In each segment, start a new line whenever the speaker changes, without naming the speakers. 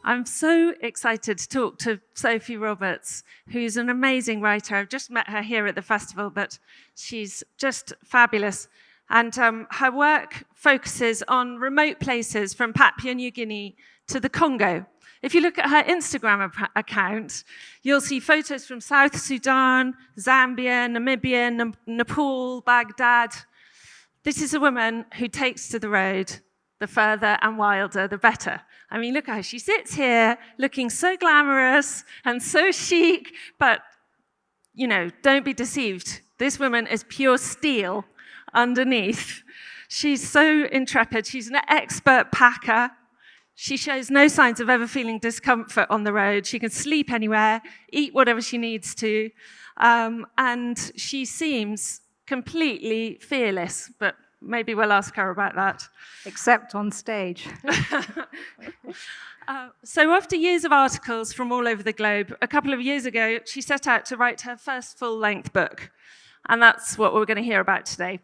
I'm so excited to talk to Sophy Roberts, who's an amazing writer. I've just met her here at the festival, but she's just fabulous. And her work focuses on remote places from Papua New Guinea to the Congo. If you look at her Instagram account, you'll see photos from South Sudan, Zambia, Namibia, Nepal, Baghdad. This is a woman who takes to the road. The further and wilder, the better. I mean, look at her. She sits here looking so glamorous and so chic, but, you know, don't be deceived. This woman is pure steel underneath. She's so intrepid. She's an expert packer. She shows no signs of ever feeling discomfort on the road. She can sleep anywhere, eat whatever she needs to, and she seems completely fearless, but maybe we'll ask her about that.
Except on stage.
So after years of articles from all over the globe, a couple of years ago, she set out to write her first full-length book. And that's what we're going to hear about today.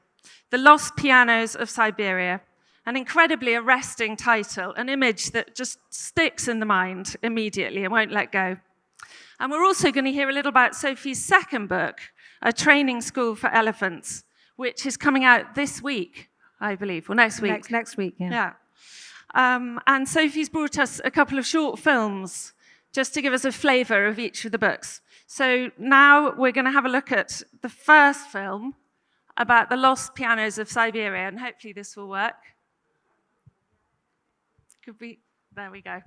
The Lost Pianos of Siberia. An incredibly arresting title, an image that just sticks in the mind immediately and won't let go. And we're also going to hear a little about Sophie's second book, A Training School for Elephants, which is coming out this week, I believe, or next week.
Next week, yeah.
And Sophie's brought us a couple of short films just to give us a flavour of each of the books. So now we're going to have a look at the first film about the Lost Pianos of Siberia, and hopefully this will work. There we go.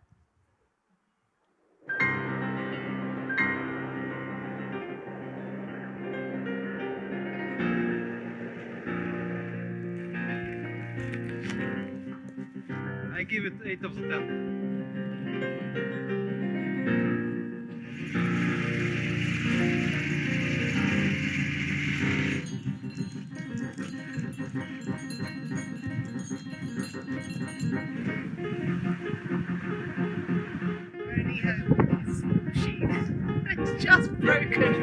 I give it 8 of 10.
I only hope this machine it's just broken.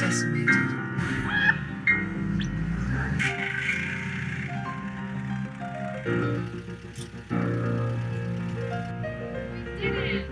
Decimated. We did it!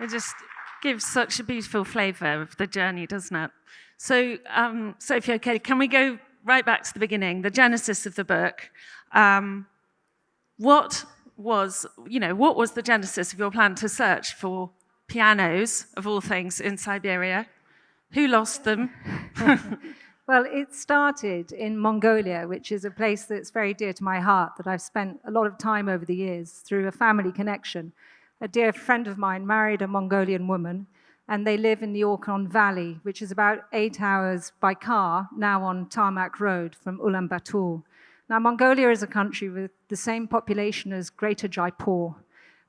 It just gives such a beautiful flavour of the journey, doesn't it? So, Sophie, okay, can we go right back to the beginning, the genesis of the book? What was the genesis of your plan to search for pianos, of all things, in Siberia? Who lost them?
Well, it started in Mongolia, which is a place that's very dear to my heart, that I've spent a lot of time over the years through a family connection. A dear friend of mine married a Mongolian woman, and they live in the Orkhon Valley, which is about 8 hours by car, now on tarmac road from Ulaanbaatar. Now, Mongolia is a country with the same population as Greater Jaipur,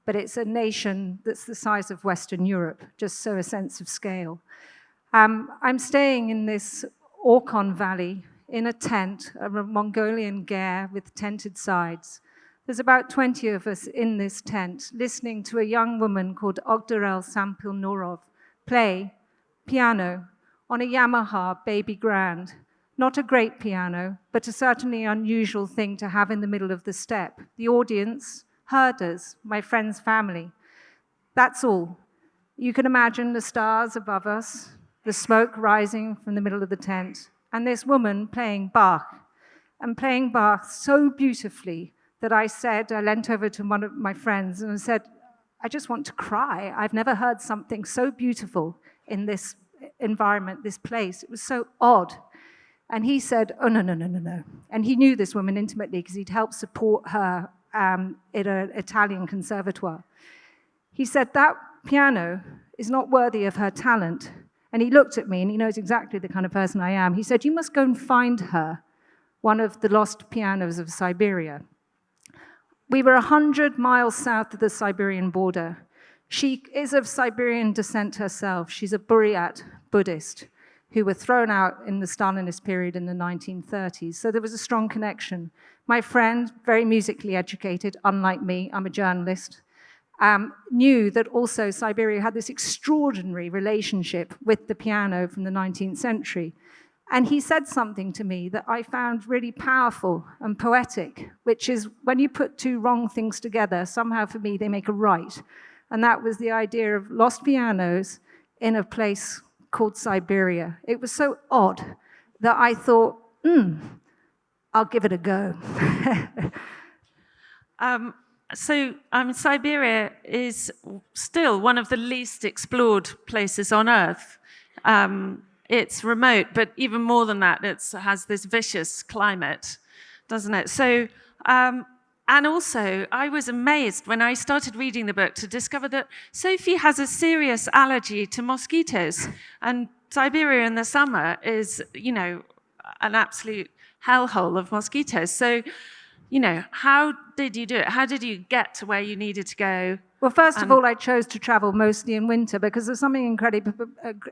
but it's a nation that's the size of Western Europe, just so a sense of scale. I'm staying in this Orkhon Valley in a tent, a Mongolian ger with tented sides. There's about 20 of us in this tent listening to a young woman called Ogdarel Sampilnorov play piano on a Yamaha baby grand. Not a great piano, but a certainly unusual thing to have in the middle of the steppe. The audience, herders, my friend's family. That's all. You can imagine the stars above us, the smoke rising from the middle of the tent, and this woman playing Bach, and playing Bach so beautifully that I leant over to one of my friends and I said, I just want to cry. I've never heard something so beautiful in this environment, this place. It was so odd. And he said, oh, no. And he knew this woman intimately because he'd helped support her at an Italian conservatoire. He said, that piano is not worthy of her talent. And he looked at me, and he knows exactly the kind of person I am. He said, you must go and find her one of the Lost Pianos of Siberia. We were 100 miles south of the Siberian border. She is of Siberian descent herself. She's a Buryat Buddhist who were thrown out in the Stalinist period in the 1930s. So there was a strong connection. My friend, very musically educated, unlike me, I'm a journalist, knew that also Siberia had this extraordinary relationship with the piano from the 19th century. And he said something to me that I found really powerful and poetic, which is when you put two wrong things together, somehow for me they make a right. And that was the idea of lost pianos in a place called Siberia. It was so odd that I thought, I'll give it a go.
Siberia is still one of the least explored places on Earth. It's remote, but even more than that, it has this vicious climate, doesn't it? So, and also, I was amazed when I started reading the book to discover that Sophie has a serious allergy to mosquitoes. And Siberia in the summer is, an absolute hellhole of mosquitoes. So, how did you do it? How did you get to where you needed to go?
Well, first of all, I chose to travel mostly in winter because there's something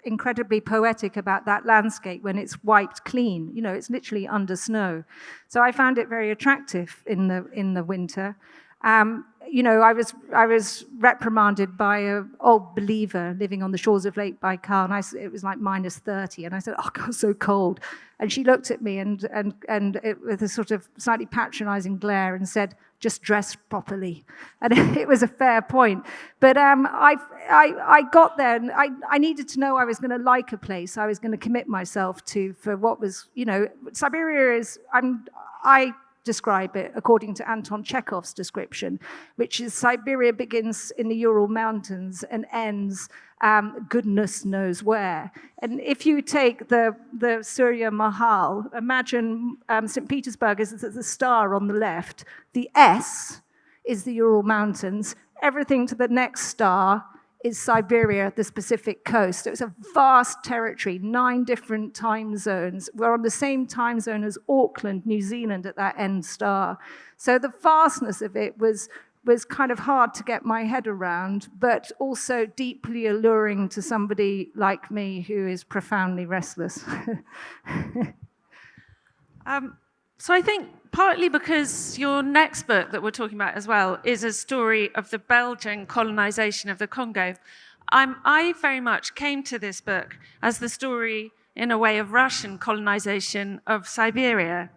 incredibly poetic about that landscape when it's wiped clean. It's literally under snow. So I found it very attractive in the winter. I was reprimanded by an old believer living on the shores of Lake Baikal, and it was like minus 30, and I said, "Oh God, it's so cold." And she looked at me and with a sort of slightly patronizing glare and said, "Just dress properly." And it was a fair point. But I got there, and I needed to know I was going to like a place. I was going to commit myself to for what was, Siberia is. I describe it according to Anton Chekhov's description, which is Siberia begins in the Ural Mountains and ends goodness knows where. And if you take the Surya Mahal, imagine St. Petersburg is the star on the left. The S is the Ural Mountains. Everything to the next star is Siberia, the Pacific coast. So it's a vast territory, 9 different time zones. We're on the same time zone as Auckland, New Zealand at that end star. So the vastness of it was kind of hard to get my head around, but also deeply alluring to somebody like me who is profoundly restless.
So I think partly because your next book that we're talking about as well is a story of the Belgian colonization of the Congo. I very much came to this book as the story, in a way, of Russian colonization of Siberia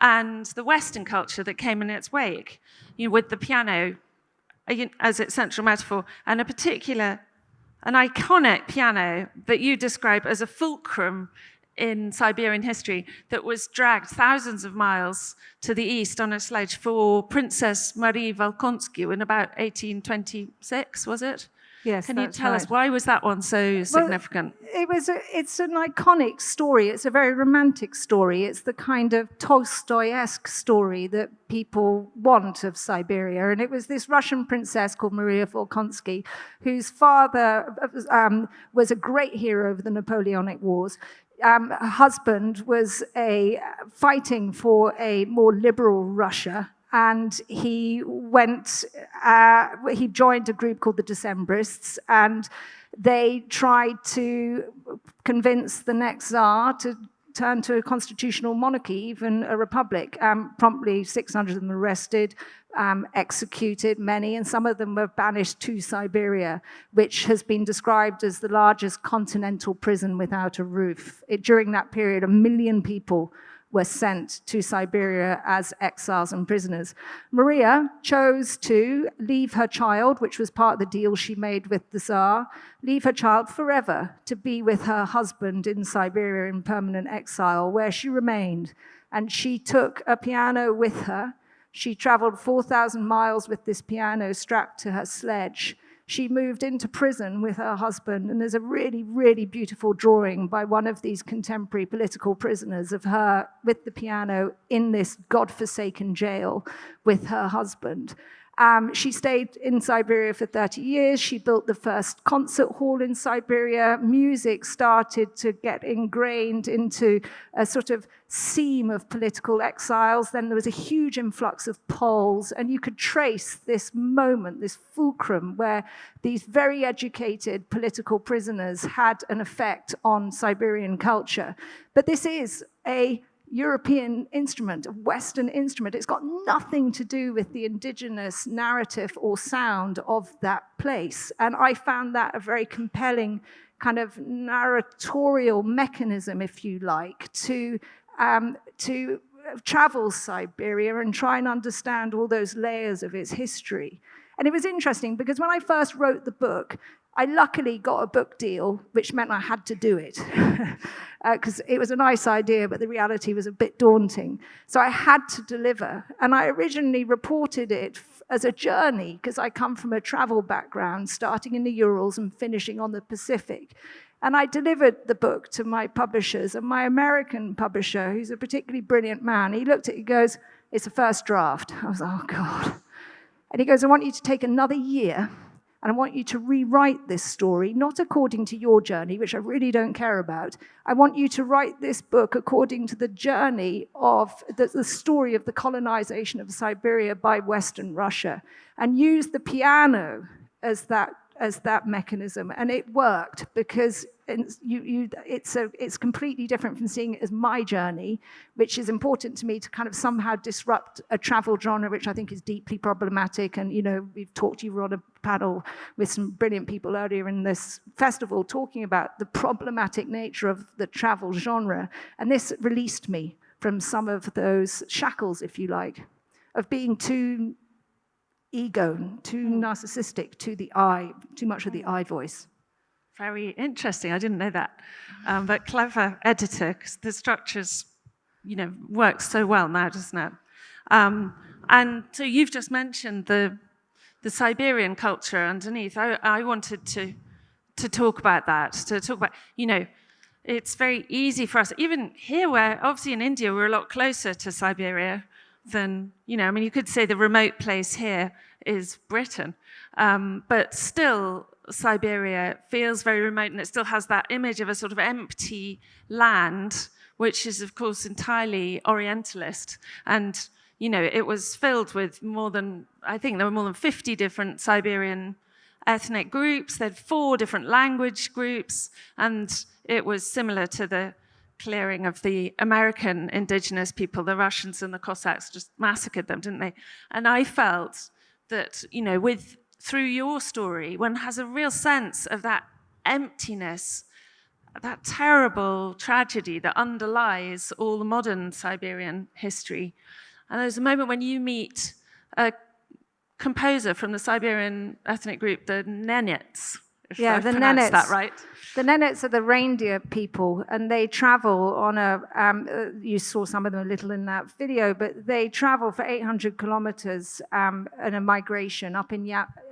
and the Western culture that came in its wake, with the piano as its central metaphor, and an iconic piano that you describe as a fulcrum in Siberian history that was dragged thousands of miles to the east on a sledge for Princess Marie Volkonsky in about 1826, was it?
Yes,
Can you
that's
tell us, why was that one so significant?
It's an iconic story. It's a very romantic story. It's the kind of Tolstoy-esque story that people want of Siberia. And it was this Russian princess called Maria Volkonsky, whose father was a great hero of the Napoleonic Wars. Her husband was fighting for a more liberal Russia. And he joined a group called the Decembrists, and they tried to convince the next Tsar to turn to a constitutional monarchy, even a republic. Promptly 600 of them arrested, executed many, and some of them were banished to Siberia, which has been described as the largest continental prison without a roof. During that period, 1 million people were sent to Siberia as exiles and prisoners. Maria chose to leave her child, which was part of the deal she made with the Tsar, leave her child forever to be with her husband in Siberia in permanent exile, where she remained. And she took a piano with her. She traveled 4,000 miles with this piano strapped to her sledge. She moved into prison with her husband, and there's a really, really beautiful drawing by one of these contemporary political prisoners of her with the piano in this godforsaken jail with her husband. She stayed in Siberia for 30 years. She built the first concert hall in Siberia. Music started to get ingrained into a sort of seam of political exiles. Then there was a huge influx of Poles, and you could trace this moment, this fulcrum, where these very educated political prisoners had an effect on Siberian culture. But this is a European instrument, a Western instrument. It's got nothing to do with the indigenous narrative or sound of that place. And I found that a very compelling kind of narratorial mechanism, if you like, to travel Siberia and try and understand all those layers of its history. And it was interesting because when I first wrote the book, I luckily got a book deal, which meant I had to do it. Because it was a nice idea, but the reality was a bit daunting. So I had to deliver. And I originally reported it as a journey, because I come from a travel background, starting in the Urals and finishing on the Pacific. And I delivered the book to my publishers, and my American publisher, who's a particularly brilliant man, he looked at it, he goes, "It's a first draft." I was like, oh, God. And he goes, "I want you to take another year, and I want you to rewrite this story, not according to your journey, which I really don't care about. I want you to write this book according to the journey of the story of the colonization of Siberia by Western Russia, and use the piano as that mechanism." And it worked, because it's completely different from seeing it as my journey, which is important to me to kind of somehow disrupt a travel genre, which I think is deeply problematic. And, you were on a panel with some brilliant people earlier in this festival talking about the problematic nature of the travel genre. And this released me from some of those shackles, if you like, of being too ego, too narcissistic, too much of the I voice.
Very interesting. I didn't know that. But clever editor, because the structures, work so well now, doesn't it? And so you've just mentioned the Siberian culture underneath. I wanted to talk about that, it's very easy for us, even here, where obviously in India we're a lot closer to Siberia than, you could say the remote place here is Britain, but still Siberia feels very remote, and it still has that image of a sort of empty land, which is of course entirely Orientalist. And it was filled with I think there were more than 50 different Siberian ethnic groups. They had 4 different language groups, and it was similar to the clearing of the American indigenous people. The Russians and the Cossacks just massacred them, didn't they? And I felt that, through your story, one has a real sense of that emptiness, that terrible tragedy that underlies all the modern Siberian history. And there's a moment when you meet a composer from the Siberian ethnic group, the Nenets, if
Yeah,
I've
the
pronounced that
Nenets.
right.
The Nenets are the reindeer people, and they travel on you saw some of them a little in that video, but they travel for 800 kilometers in a migration up in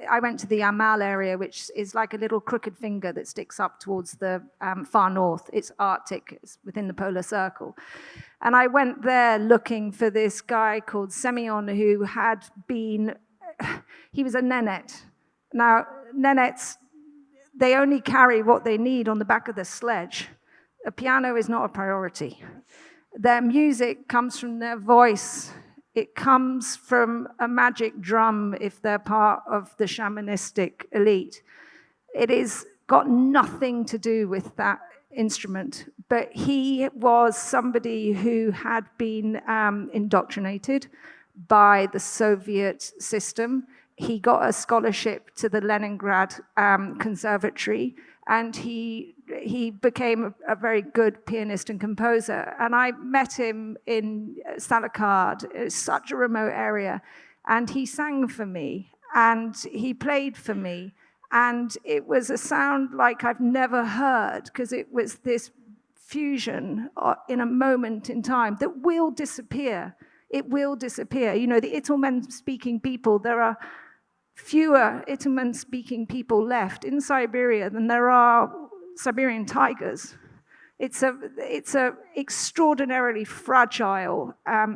I went to the Yamal area, which is like a little crooked finger that sticks up towards the far north. It's Arctic, it's within the polar circle. And I went there looking for this guy called Semyon, who had been, he was a Nenet. Now, Nenets, they only carry what they need on the back of the sledge. A piano is not a priority. Their music comes from their voice. It comes from a magic drum if they're part of the shamanistic elite. It has got nothing to do with that instrument, but he was somebody who had been indoctrinated by the Soviet system. He got a scholarship to the Leningrad Conservatory, and he became a very good pianist and composer. And I met him in Salakard, it's such a remote area, and he sang for me, and he played for me, and it was a sound like I've never heard, because it was this fusion in a moment in time that will disappear. It will disappear. You know, the Itelmen-speaking people, there are fewer Itelmen-speaking people left in Siberia than there are Siberian tigers. It's a extraordinarily fragile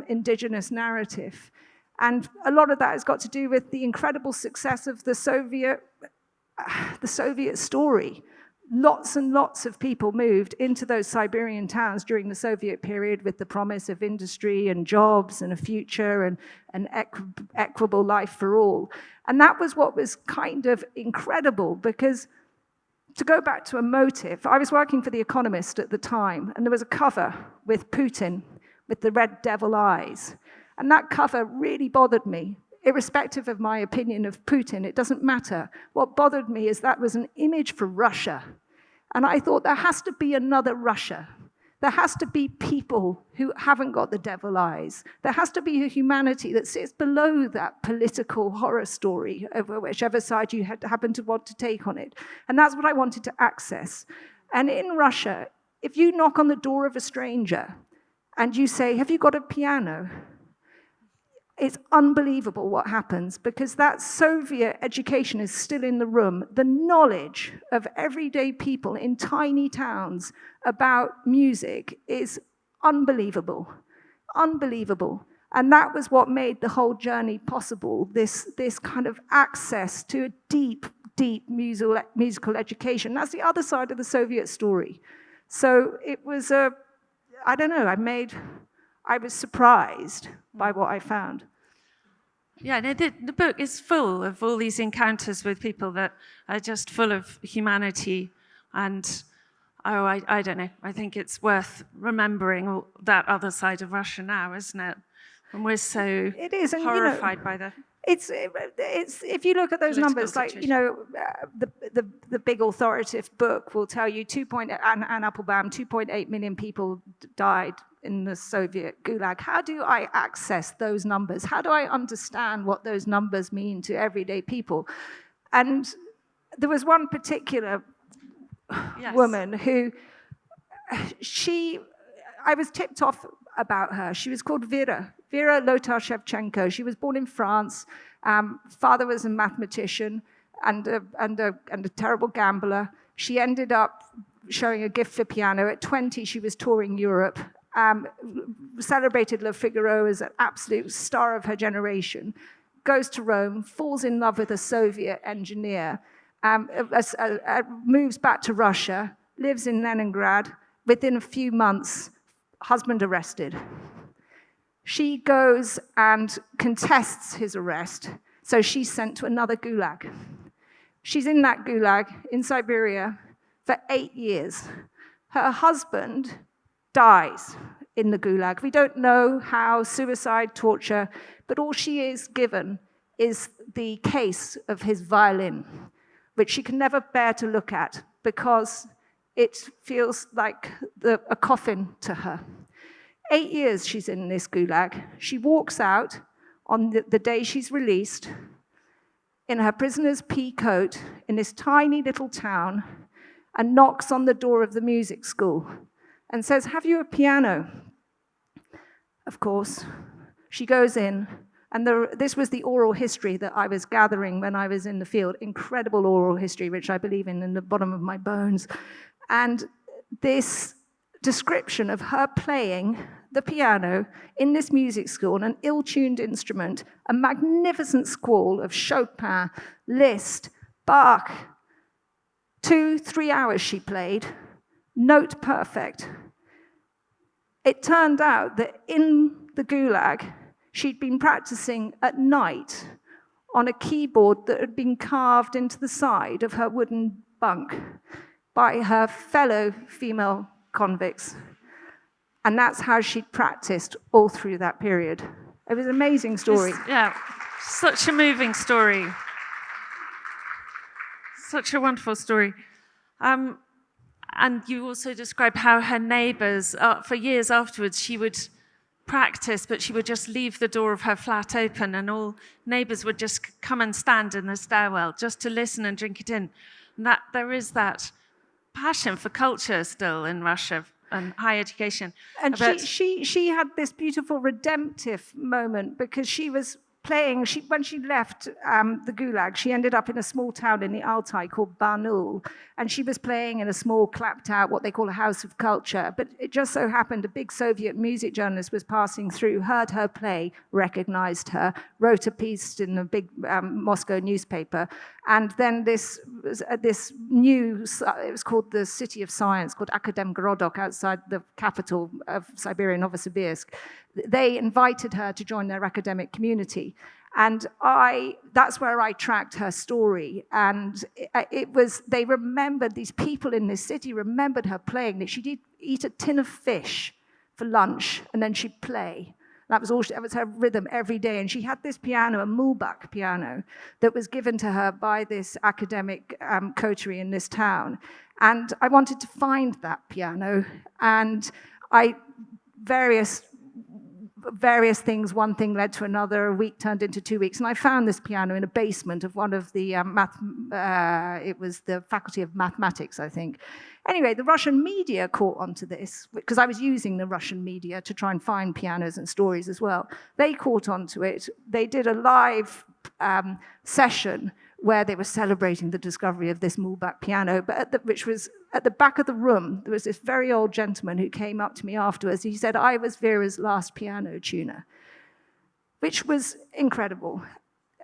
indigenous narrative. And a lot of that has got to do with the incredible success of the Soviet story. Lots and lots of people moved into those Siberian towns during the Soviet period with the promise of industry and jobs and a future and an equitable life for all. And that was what was kind of incredible, because to go back to a motive, I was working for The Economist at the time, and there was a cover with Putin with the red devil eyes. And that cover really bothered me. Irrespective of my opinion of Putin, it doesn't matter. What bothered me is that was an image for Russia. And I thought there has to be another Russia. There has to be people who haven't got the devil eyes. There has to be a humanity that sits below that political horror story, over whichever side you happen to want to take on it. And that's what I wanted to access. And in Russia, if you knock on the door of a stranger and you say, "Have you got a piano?" It's unbelievable what happens, because that Soviet education is still in the room. The knowledge of everyday people in tiny towns about music is unbelievable, unbelievable. And that was what made the whole journey possible, this kind of access to a deep, deep musical education. That's the other side of the Soviet story. So it was I don't know, I was surprised by what I found.
Yeah, no, the book is full of all these encounters with people that are just full of humanity. And, I don't know, I think it's worth remembering all that other side of Russia now, isn't it? And we're so horrified by the...
It's if you look at those numbers, like,
situation.
you know, the big authoritative book will tell you Anne Applebaum, 2.8 million people died in the Soviet gulag. How do I access those numbers? How do I understand what those numbers mean to everyday people? And there was one particular woman who, I was tipped off about her. She was called Vera Lotar Shevchenko. She was born in France. Father was a mathematician and a terrible gambler. She ended up showing a gift for piano. At 20, she was touring Europe. Celebrated Le Figaro as an absolute star of her generation. Goes to Rome, falls in love with a Soviet engineer, moves back to Russia, lives in Leningrad. Within a few months, husband arrested. She goes and contests his arrest, so she's sent to another gulag. She's in that gulag in Siberia for 8 years. Her husband dies in the gulag. We don't know how, suicide, torture, but all she is given is the case of his violin, which she can never bear to look at because it feels like a coffin to her. 8 years she's in this gulag. She walks out on the day she's released in her prisoner's pea coat in this tiny little town and knocks on the door of the music school and says, "Have you a piano?" Of course, she goes in, and this was the oral history that I was gathering when I was in the field, incredible oral history, which I believe in the bottom of my bones. And this description of her playing the piano in this music school on an ill-tuned instrument, a magnificent squall of Chopin, Liszt, Bach. 2-3 hours she played, note perfect. It turned out that in the gulag, she'd been practicing at night on a keyboard that had been carved into the side of her wooden bunk by her fellow female convicts. And that's how she'd practiced all through that period. It was an amazing story.
Yeah, such a moving story. Such a wonderful story. And you also describe how her neighbours, for years afterwards, she would practice, but she would just leave the door of her flat open, and all neighbours would just come and stand in the stairwell just to listen and drink it in. And that there is that passion for culture still in Russia and higher education.
And she had this beautiful redemptive moment because she was playing, when she left the Gulag, she ended up in a small town in the Altai called Barnaul, and she was playing in a small clapped out, what they call a house of culture. But it just so happened a big Soviet music journalist was passing through, heard her play, recognized her, wrote a piece in a big Moscow newspaper, and then this new, it was called the City of Science, called Akademgorodok, outside the capital of Siberia, Novosibirsk. They invited her to join their academic community. And that's where I tracked her story. And they remembered, these people in this city remembered her playing, that she'd eat a tin of fish for lunch, and then she'd play. That was her rhythm every day. And she had this piano, a Mulbach piano, that was given to her by this academic coterie in this town. And I wanted to find that piano. And various things, one thing led to another, a week turned into 2 weeks, and I found this piano in a basement of one of the it was the Faculty of Mathematics, I think. Anyway, the Russian media caught onto this, because I was using the Russian media to try and find pianos and stories as well. They caught onto it. They did a live session where they were celebrating the discovery of this Mulbach piano, which was at the back of the room. There was this very old gentleman who came up to me afterwards. He said, "I was Vera's last piano tuner," which was incredible.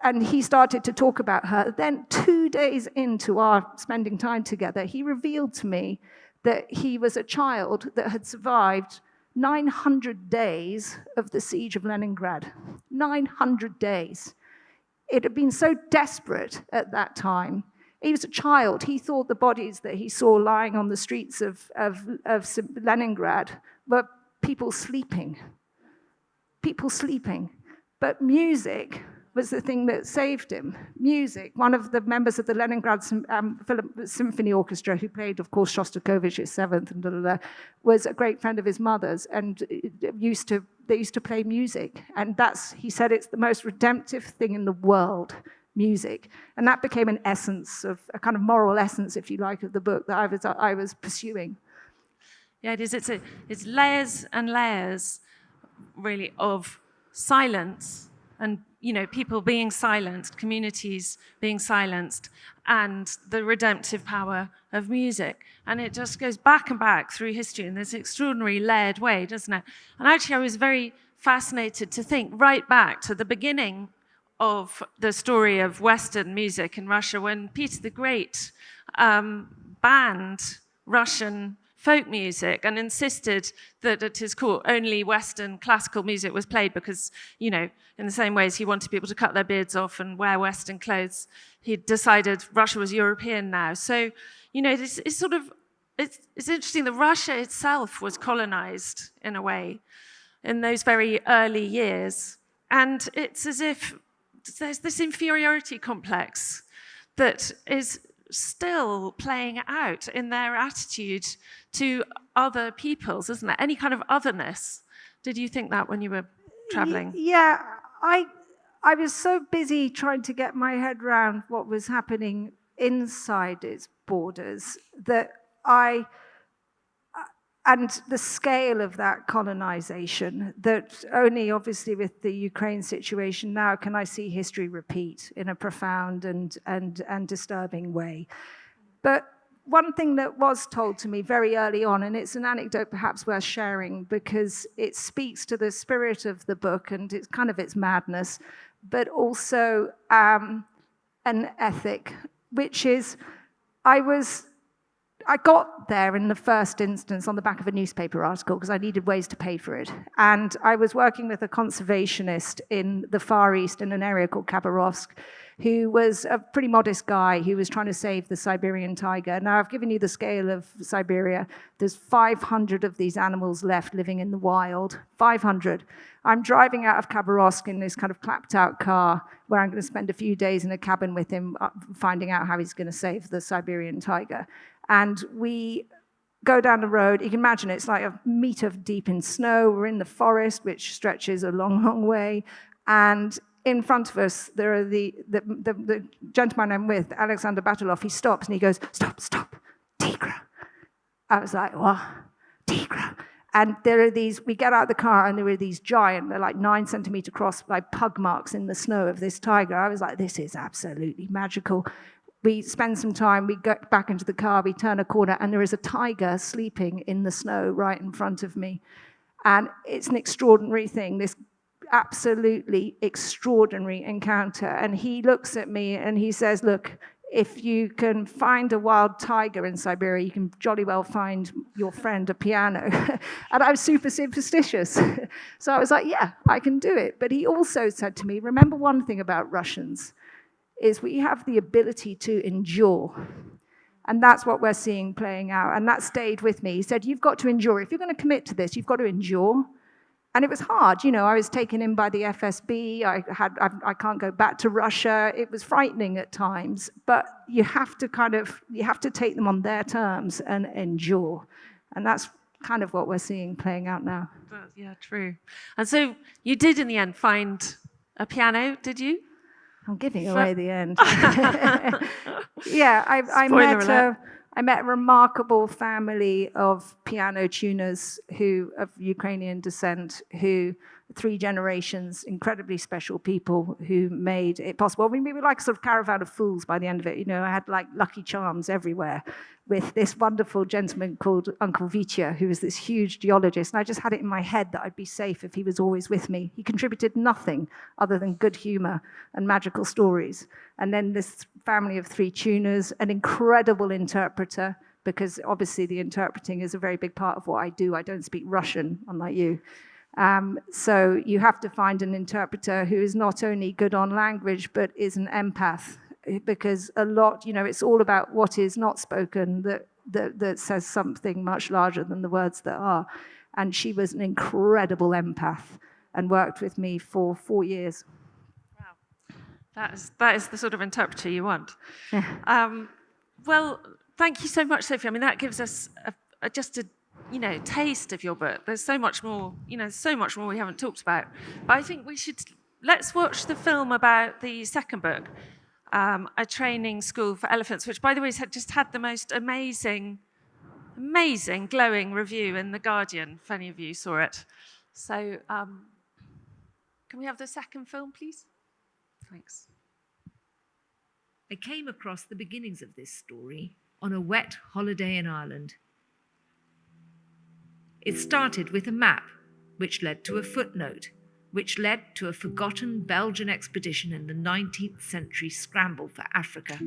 And he started to talk about her. Then 2 days into our spending time together, he revealed to me that he was a child that had survived 900 days of the siege of Leningrad. 900 days. It had been so desperate at that time. He was a child. He thought the bodies that he saw lying on the streets of Leningrad were people sleeping. People sleeping. But music was the thing that saved him. Music. One of the members of the Leningrad Symphony Orchestra, who played, of course, Shostakovich's Seventh, and was a great friend of his mother's, and they used to play music. And he said, it's the most redemptive thing in the world, music. And that became an essence of, a kind of moral essence, if you like, of the book that I was pursuing.
Yeah, it is. It's layers and layers, really, of silence and, people being silenced, communities being silenced, and the redemptive power of music. And it just goes back and back through history in this extraordinary layered way, doesn't it? And actually, I was very fascinated to think right back to the beginning of the story of Western music in Russia, when Peter the Great banned Russian folk music and insisted that at his court only Western classical music was played because, in the same way as he wanted people to cut their beards off and wear Western clothes, he decided Russia was European now. So, it's interesting that Russia itself was colonized in a way in those very early years. And it's as if there's this inferiority complex that is still playing out in their attitude to other peoples, isn't there? Any kind of otherness. Did you think that when you were traveling?
Yeah, I was so busy trying to get my head around what was happening inside its borders that and the scale of that colonization, that only obviously with the Ukraine situation now can I see history repeat in a profound and disturbing way. But one thing that was told to me very early on, and it's an anecdote perhaps worth sharing because it speaks to the spirit of the book and it's kind of its madness, but also an ethic, which is I got there in the first instance on the back of a newspaper article because I needed ways to pay for it. And I was working with a conservationist in the Far East in an area called Khabarovsk, who was a pretty modest guy who was trying to save the Siberian tiger. Now, I've given you the scale of Siberia. There's 500 of these animals left living in the wild. 500. I'm driving out of Khabarovsk in this kind of clapped-out car where I'm going to spend a few days in a cabin with him, finding out how he's going to save the Siberian tiger. And we go down the road. You can imagine it's like a meter deep in snow. We're in the forest, which stretches a long, long way. And in front of us, there are the gentleman I'm with, Alexander Batalov. He stops and he goes, stop, tigra. I was like, what? Tigra. And there are these, we get out of the car and there are these giant, they're like 9 centimeter across, like pug marks in the snow of this tiger. I was like, this is absolutely magical. We spend some time, we go back into the car, we turn a corner, and there is a tiger sleeping in the snow right in front of me. And it's an extraordinary thing, this absolutely extraordinary encounter. And he looks at me and he says, look, if you can find a wild tiger in Siberia, you can jolly well find your friend a piano. And I was super superstitious. So I was like, yeah, I can do it. But he also said to me, remember one thing about Russians, is we have the ability to endure. And that's what we're seeing playing out. And that stayed with me. He said, you've got to endure. If you're going to commit to this, you've got to endure. And it was hard. You know, I was taken in by the FSB. I can't go back to Russia. It was frightening at times. But you have to take them on their terms and endure. And that's kind of what we're seeing playing out now.
Yeah, true. And so you did in the end find a piano, did you?
I'm giving away the end. Yeah, I met a remarkable family of piano tuners of Ukrainian descent, who 3 generations, incredibly special people who made it possible. I mean, we were like a sort of caravan of fools by the end of it. You know, I had like Lucky Charms everywhere with this wonderful gentleman called Uncle Vitya, who was this huge geologist. And I just had it in my head that I'd be safe if he was always with me. He contributed nothing other than good humor and magical stories. And then this family of 3 tuners, an incredible interpreter, because obviously the interpreting is a very big part of what I do. I don't speak Russian, unlike you. So you have to find an interpreter who is not only good on language, but is an empath, because a lot, you know, it's all about what is not spoken that says something much larger than the words that are. And she was an incredible empath and worked with me for 4 years.
Wow. That is the sort of interpreter you want. Well, thank you so much, Sophie. I mean, that gives us just a taste of your book. There's so much more, so much more we haven't talked about. But I think let's watch the film about the second book, A Training School for Elephants, which, by the way, has had the most amazing, glowing review in The Guardian, if any of you saw it. So can we have the second film, please? Thanks.
I came across the beginnings of this story on a wet holiday in Ireland. It started with a map, which led to a footnote, which led to a forgotten Belgian expedition in the 19th century scramble for Africa.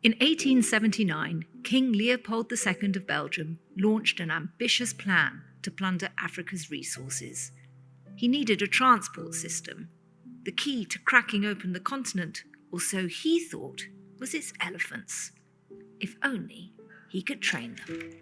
In 1879, King Leopold II of Belgium launched an ambitious plan to plunder Africa's resources. He needed a transport system. The key to cracking open the continent, or so he thought, was its elephants. If only he could train them.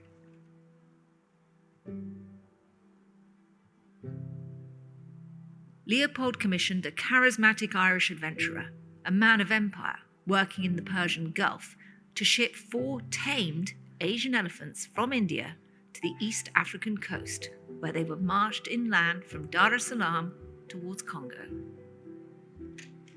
Leopold commissioned a charismatic Irish adventurer, a man of empire working in the Persian Gulf, to ship 4 tamed Asian elephants from India to the East African coast, where they were marched inland from Dar es Salaam towards Congo.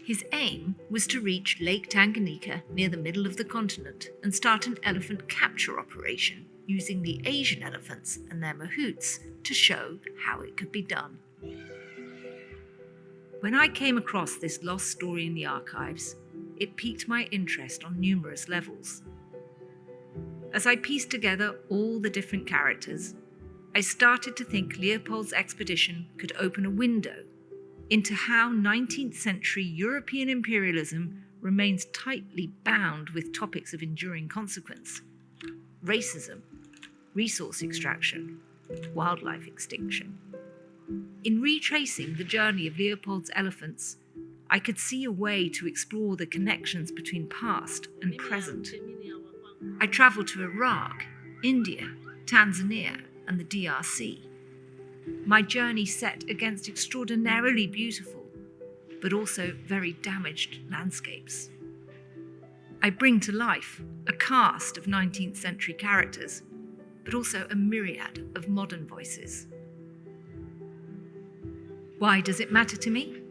His aim was to reach Lake Tanganyika near the middle of the continent and start an elephant capture operation using the Asian elephants and their mahouts to show how it could be done. When I came across this lost story in the archives, it piqued my interest on numerous levels. As I pieced together all the different characters, I started to think Leopold's expedition could open a window into how 19th century European imperialism remains tightly bound with topics of enduring consequence: racism, resource extraction, wildlife extinction. In retracing the journey of Leopold's elephants, I could see a way to explore the connections between past and present. I travelled to Iraq, India, Tanzania, and the DRC. My journey set against extraordinarily beautiful, but also very damaged landscapes. I bring to life a cast of 19th century characters, but also a myriad of modern voices. Why does it matter to me?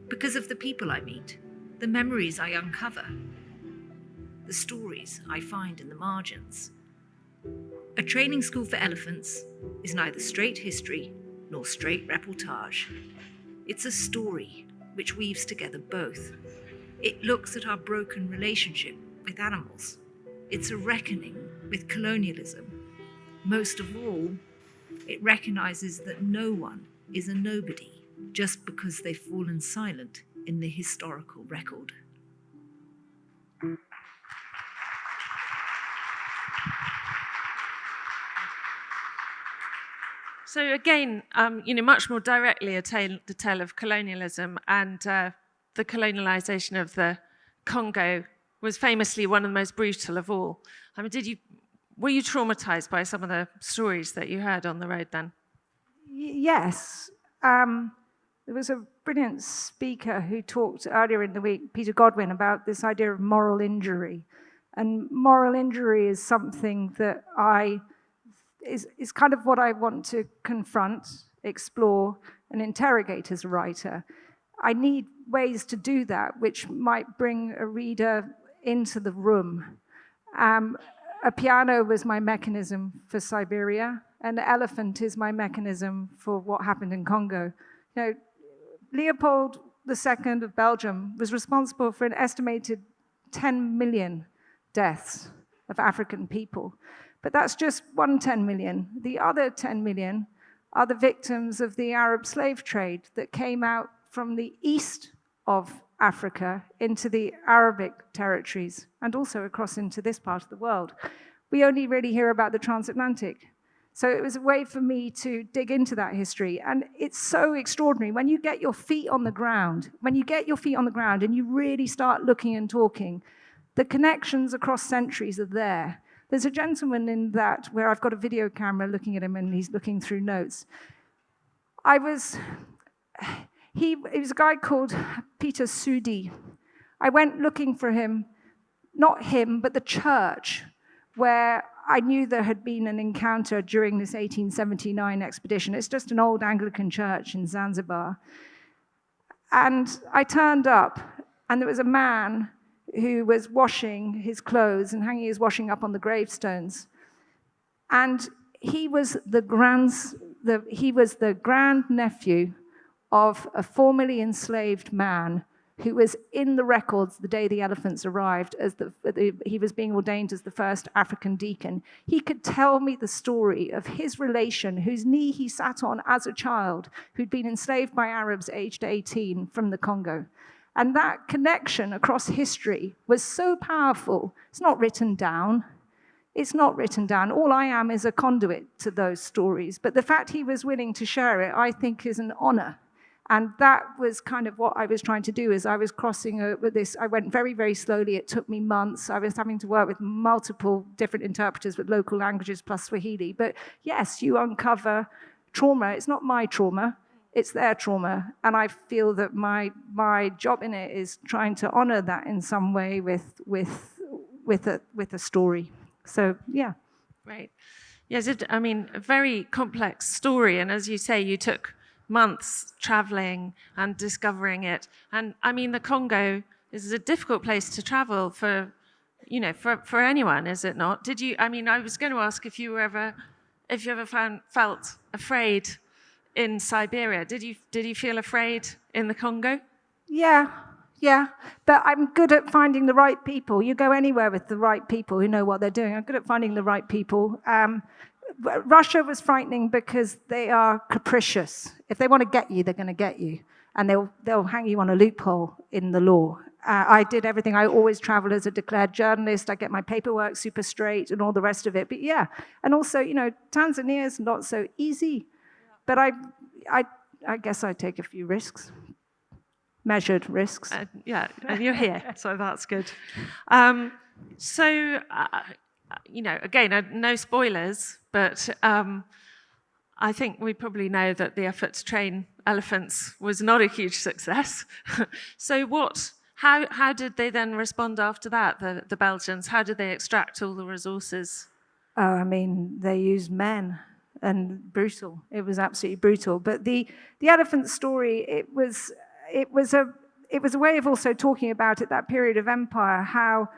Because of the people I meet, the memories I uncover, the stories I find in the margins. A training school for elephants is neither straight history nor straight reportage. It's a story which weaves together both. It looks at our broken relationship with animals. It's a reckoning with colonialism. Most of all, it recognizes that no one is a nobody just because they've fallen silent in the historical record.
So again, much more directly the tale of colonialism and the colonialization of the Congo was famously one of the most brutal of all. I mean, were you traumatized by some of the stories that you heard on the road then?
Yes. There was a brilliant speaker who talked earlier in the week, Peter Godwin, about this idea of moral injury. And moral injury is something that is kind of what I want to confront, explore, and interrogate as a writer. I need ways to do that, which might bring a reader into the room. A piano was my mechanism for Siberia. An elephant is my mechanism for what happened in Congo. Leopold II of Belgium was responsible for an estimated 10 million deaths of African people. But that's just one 10 million. The other 10 million are the victims of the Arab slave trade that came out from the east of Africa into the Arabic territories and also across into this part of the world. We only really hear about the transatlantic. So it was a way for me to dig into that history. And it's so extraordinary. When you get your feet on the ground, and you really start looking and talking, the connections across centuries are there. There's a gentleman in that where I've got a video camera looking at him and he's looking through notes. It was a guy called Peter Sudi. I went looking for him, not him, but the church, where I knew there had been an encounter during this 1879 expedition. It's just an old Anglican church in Zanzibar. And I turned up, and there was a man who was washing his clothes and hanging his washing up on the gravestones. And he was the grandnephew of a formerly enslaved man who was in the records the day the elephants arrived, as he was being ordained as the first African deacon. He could tell me the story of his relation, whose knee he sat on as a child, who'd been enslaved by Arabs aged 18 from the Congo. And that connection across history was so powerful. It's not written down. All I am is a conduit to those stories. But the fact he was willing to share it, I think, is an honor. And that was kind of what I was trying to do. As I was crossing with this, I went very, very slowly. It took me months. I was having to work with multiple different interpreters with local languages plus Swahili. But yes, you uncover trauma. It's not my trauma. It's their trauma. And I feel that my job in it is trying to honor that in some way with a story. So, yeah.
Great. Yes, I mean, a very complex story. And as you say, you took months traveling and discovering it. And I mean, the Congo is a difficult place to travel for, for anyone, is it not? I was going to ask if you ever felt afraid in Siberia. Did you feel afraid in the Congo?
Yeah, but I'm good at finding the right people. You go anywhere with the right people who know what they're doing. I'm good at finding the right people. Russia was frightening because they are capricious. If they want to get you, they're going to get you, and they'll hang you on a loophole in the law. I did everything. I always travel as a declared journalist. I get my paperwork super straight and all the rest of it. But yeah, and also, Tanzania is not so easy. But I guess I take a few risks. Measured risks.
And you're here, so that's good. Again, no spoilers, but I think we probably know that the effort to train elephants was not a huge success. So how did they then respond after that, the Belgians? How did they extract all the resources?
Oh, I mean, they used men, and brutal. It was absolutely brutal. But the elephant story, it was a way of also talking about, at that period of empire, how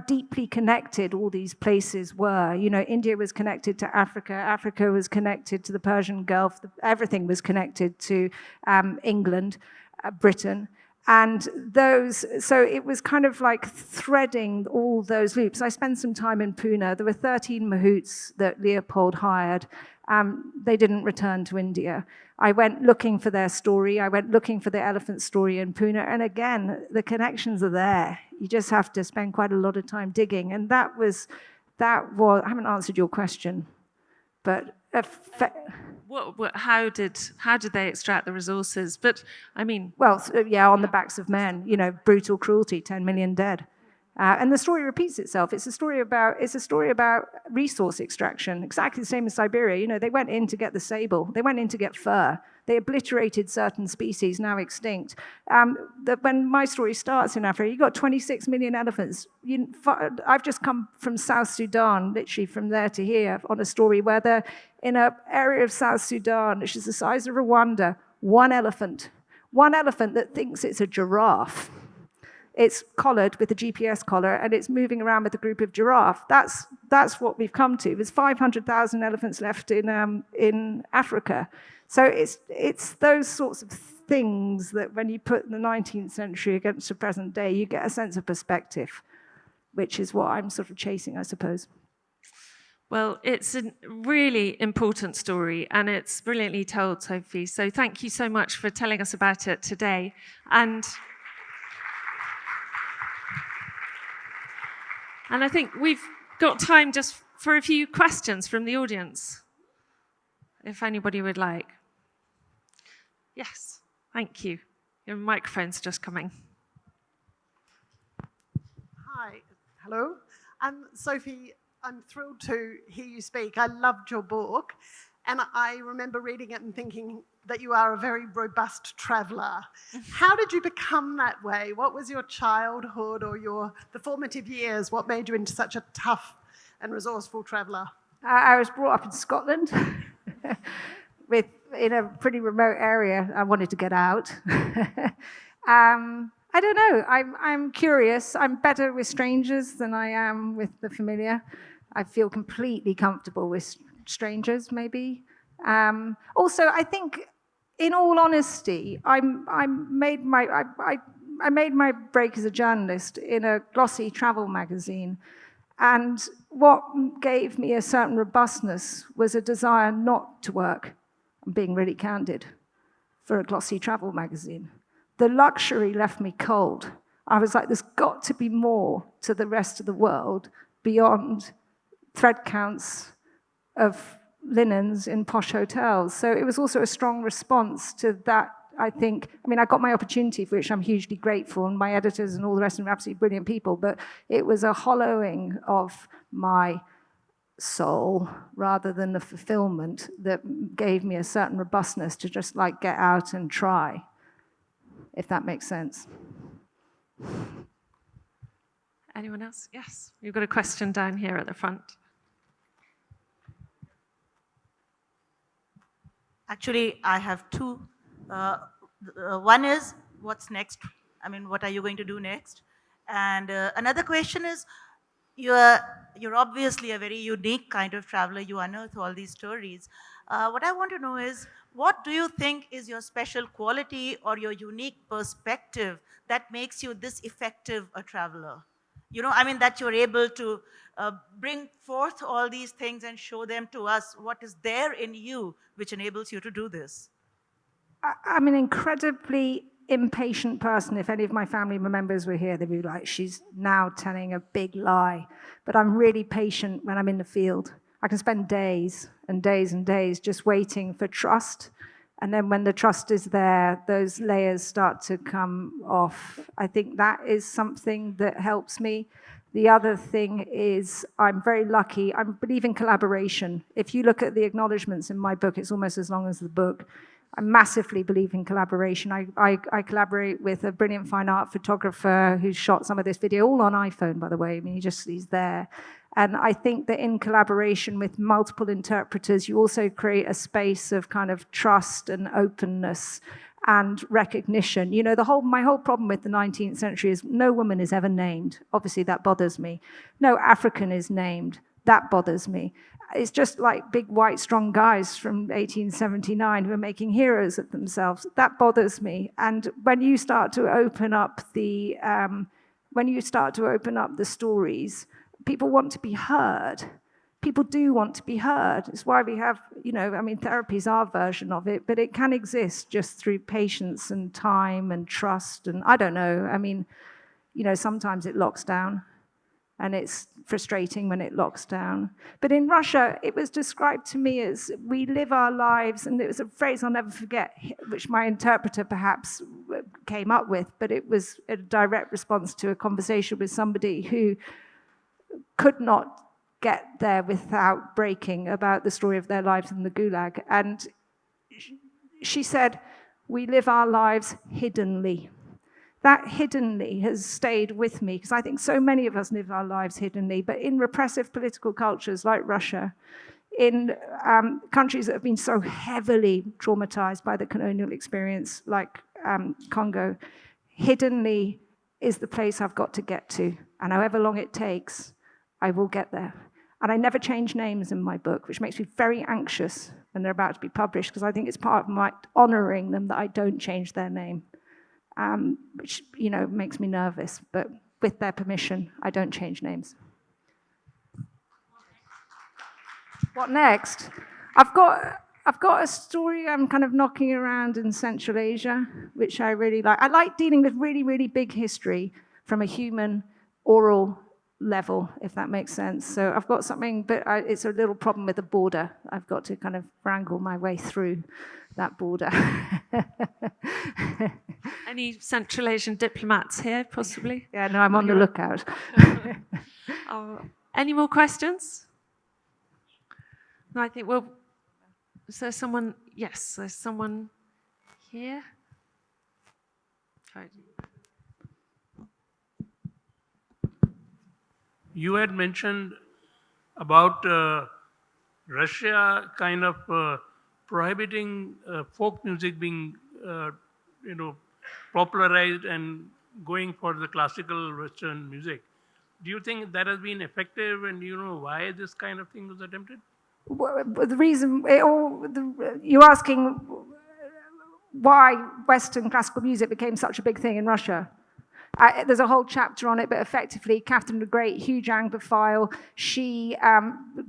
deeply connected all these places were. India was connected to Africa. Africa was connected to the Persian Gulf. Everything was connected to England, Britain. And so it was kind of like threading all those loops. I spent some time in Pune. There were 13 mahouts that Leopold hired. They didn't return to India. I went looking for their story. I went looking for the elephant story in Pune. And again, the connections are there. You just have to spend quite a lot of time digging. And that was, I haven't answered your question, but
how did they extract the resources? But I mean,
on the backs of men. Brutal cruelty, 10 million dead. And the story repeats itself. It's a story about resource extraction, exactly the same as Siberia. They went in to get the sable. They went in to get fur. They obliterated certain species now extinct. When my story starts in Africa, you've got 26 million elephants. I've just come from South Sudan, literally from there to here, on a story where they're in an area of South Sudan, which is the size of Rwanda, one elephant that thinks it's a giraffe. It's collared with a GPS collar, and it's moving around with a group of giraffe. That's what we've come to. There's 500,000 elephants left in Africa. So it's those sorts of things that when you put the 19th century against the present day, you get a sense of perspective, which is what I'm sort of chasing, I suppose.
Well, it's a really important story, and it's brilliantly told, Sophie. So thank you so much for telling us about it today. And I think we've got time just for a few questions from the audience, if anybody would like. Yes, thank you. Your microphone's just coming.
Hi, hello. Sophie, I'm thrilled to hear you speak. I loved your book, and I remember reading it and thinking that you are a very robust traveller. How did you become that way? What was your childhood or the formative years? What made you into such a tough and resourceful traveller?
I was brought up in Scotland, in a pretty remote area. I wanted to get out. I don't know. I'm curious. I'm better with strangers than I am with the familiar. I feel completely comfortable with strangers, maybe. Also, I think, in all honesty, I made my break as a journalist in a glossy travel magazine, and what gave me a certain robustness was a desire not to work, I'm being really candid, for a glossy travel magazine. The luxury left me cold. I was like, there's got to be more to the rest of the world beyond thread counts of linens in posh hotels. So it was also a strong response to that, I think. I mean, I got my opportunity, for which I'm hugely grateful, and my editors and all the rest of them are absolutely brilliant people, but it was a hollowing of my soul rather than the fulfillment that gave me a certain robustness to just like get out and try, if that makes sense.
Anyone else? Yes, you've got a question down here at the front.
Actually, I have two. One is, what's next? I mean, what are you going to do next? And another question is, you're you're obviously a very unique kind of traveler. You unearth all these stories. What I want to know is, what do you think is your special quality or your unique perspective that makes you this effective a traveler? You know, I mean, that you're able to bring forth all these things and show them to us. What is there in you which enables you to do this?
I'm an incredibly impatient person. If any of my family members were here, they'd be like, she's now telling a big lie. But I'm really patient when I'm in the field. I can spend days and days and days just waiting for trust. And then when the trust is there, those layers start to come off. I think that is something that helps me. The other thing is I'm very lucky. I believe in collaboration. If you look at the acknowledgements in my book, it's almost as long as the book. I massively believe in collaboration. I collaborate with a brilliant fine art photographer who shot some of this video, all on iPhone, by the way. I mean, he's there. And I think that in collaboration with multiple interpreters, you also create a space of kind of trust and openness and recognition. You know, my whole problem with the 19th century is no woman is ever named. Obviously, that bothers me. No African is named. That bothers me. It's just like big, white, strong guys from 1879 who are making heroes of themselves. That bothers me. And when you start to open up the stories, people want to be heard. People do want to be heard. It's why we have, therapy is our version of it, but it can exist just through patience and time and trust. And I don't know. I mean, sometimes it locks down. And it's frustrating when it locks down. But in Russia, it was described to me as we live our lives, and it was a phrase I'll never forget, which my interpreter perhaps came up with, but it was a direct response to a conversation with somebody who could not get there without breaking about the story of their lives in the Gulag. And she said, we live our lives hiddenly. That hiddenly has stayed with me, because I think so many of us live our lives hiddenly, but in repressive political cultures like Russia, in countries that have been so heavily traumatized by the colonial experience, like Congo, hiddenly is the place I've got to get to. And however long it takes, I will get there. And I never change names in my book, which makes me very anxious when they're about to be published, because I think it's part of my honoring them that I don't change their name. Which makes me nervous, but with their permission, I don't change names. What next? I've got a story I'm kind of knocking around in Central Asia, which I really like. I like dealing with really, really big history from a human oral level, if that makes sense. So I've got something, but it's a little problem with the border. I've got to kind of wrangle my way through that border.
Any Central Asian diplomats here, possibly?
Yeah, no, I'm on the lookout.
Any more questions? No, I think is there someone? Yes, there's someone here. Sorry.
You had mentioned about Russia kind of prohibiting folk music being, popularized and going for the classical Western music. Do you think that has been effective, and do you know why this kind of thing was attempted?
Well, the reason, you're asking why Western classical music became such a big thing in Russia. There's a whole chapter on it, but effectively, Catherine the Great, huge Anglophile, she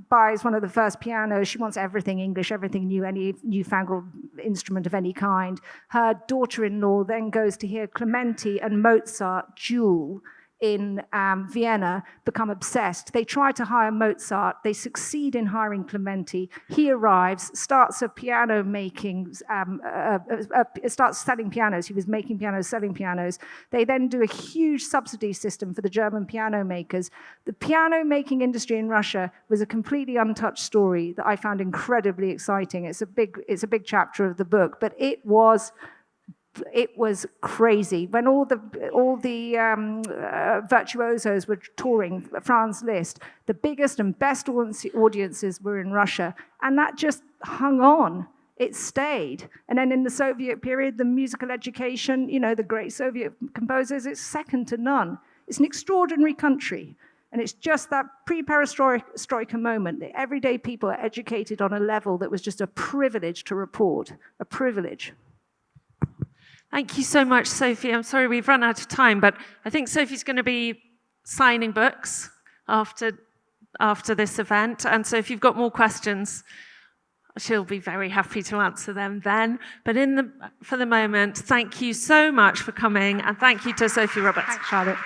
buys one of the first pianos. She wants everything English, everything new, any newfangled instrument of any kind. Her daughter-in-law then goes to hear Clementi and Mozart duel in Vienna, become obsessed. They try to hire Mozart. They succeed in hiring Clementi. He arrives, starts a piano making, starts selling pianos. He was making pianos, selling pianos. They then do a huge subsidy system for the German piano makers. The piano making industry in Russia was a completely untouched story that I found incredibly exciting. It's a big chapter of the book, but it was crazy. When all the virtuosos were touring Franz Liszt, the biggest and best audiences were in Russia, and that just hung on. it stayed. And then in the Soviet period, the musical education, the great Soviet composers, it's second to none. It's an extraordinary country. And it's just that pre-perestroika moment that everyday people are educated on a level that was just a privilege to report, a privilege.
Thank you so much, Sophie. I'm sorry we've run out of time, but I think Sophie's going to be signing books after this event. And so if you've got more questions, she'll be very happy to answer them then. But for the moment, thank you so much for coming, and thank you to Sophy Roberts.
Thanks, Charlotte.